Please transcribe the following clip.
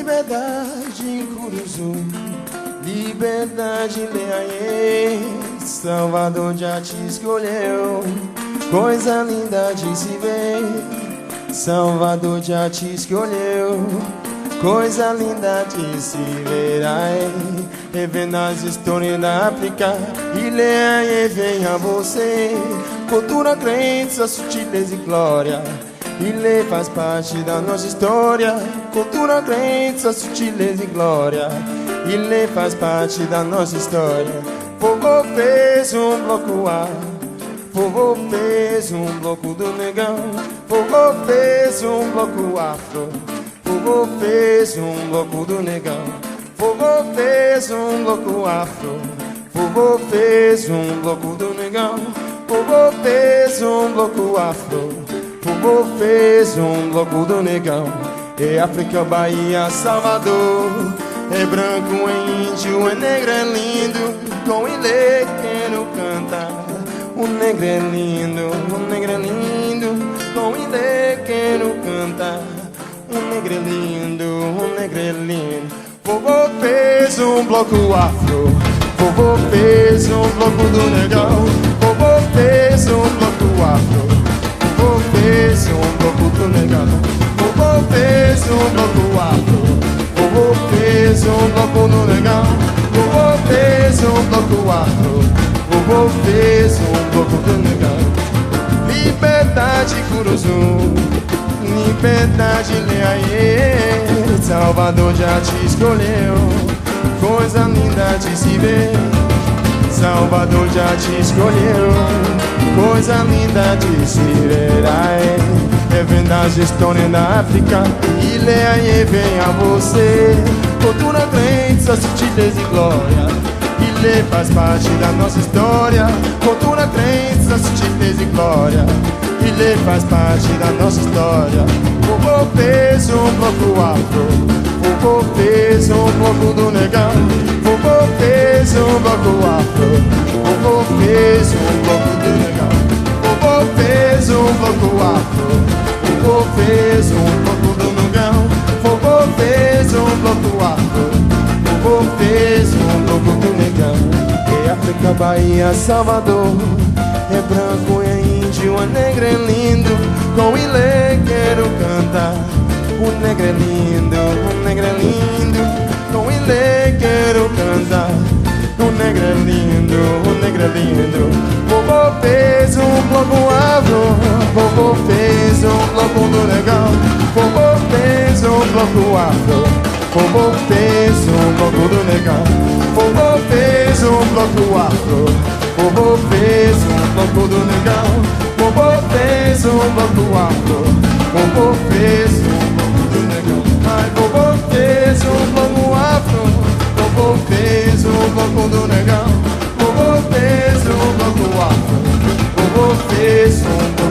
Liberdade em Curuzu, liberdade em Leaie, Salvador já te escolheu, coisa linda de se ver. Salvador já te escolheu, coisa linda de se ver. Ai, revendo as histórias da África, e Leaie vem a você. Cultura, crença, sutileza e glória, Ilê faz parte da nossa história. Cultura, crença, sutileza e glória, Ilê faz parte da nossa história. Fogo fez um bloco A, Fogo fez um bloco do negão. Fogo fez um bloco afro, Fogo fez um bloco do negão. Fogo fez um bloco afro, Fogo fez um bloco do negão. Fogo fez um bloco afro, Fogo fez um bloco do negão. É África, Bahia, Salvador, é branco, é índio, é negro, é lindo. Com Ilê quero cantar. O negro é lindo, o negro é lindo. Com Ilê quero cantar. O negro é lindo, o negro é lindo. Fogo fez um bloco afro, Fogo fez um bloco do negão. Fogo fez um bloco afro, Fogo fez um bloco do negão. Fogo fez um bloco afro, Fogo fez um bloco do negão. Fogo fez um bloco afro, Fogo fez um bloco do negão. Liberdade Curuzu, liberdade Leaie, Salvador já te escolheu, coisa linda de se ver. Salvador já te escolheu, coisa linda de se ver. Ai, revendo as histórias da África, e Leaie vem a você. Cultura, crença, sutileza e glória, Ilê faz parte da nossa história. Cultura, crença, sutileza e glória, Ilê faz parte da nossa história. Fogo fez um bloco afro, Fogo fez um bloco do negão. Fogo fez um bloco afro, Fogo fez um bloco do negão. Fogo fez um bloco afro, Fogo fez um bloco do negão. Fogo fez um bloco afro, Fogo fez um bloco do negão. É África, Bahia, Salvador, é branco, é índio, é negro, é lindo. Com Ilê quero cantar. O negro é lindo, o negro é lindo. Com Ilê quero cantar. O negro é lindo, o negro é lindo. Fogo fez um bloco afro, Fogo fez um bloco do negão. Fogo fez um bloco afro, Fogo fez um bloco do negão. Fogo fez um bloco afro, Fogo fez um bloco do negão. Fogo fez um bloco afro, Fogo fez um bloco do negão. Ai, Fogo fez um bloco afro, Fogo fez um bloco do negão. Fogo fez um bloco afro, Fogo fez um bloco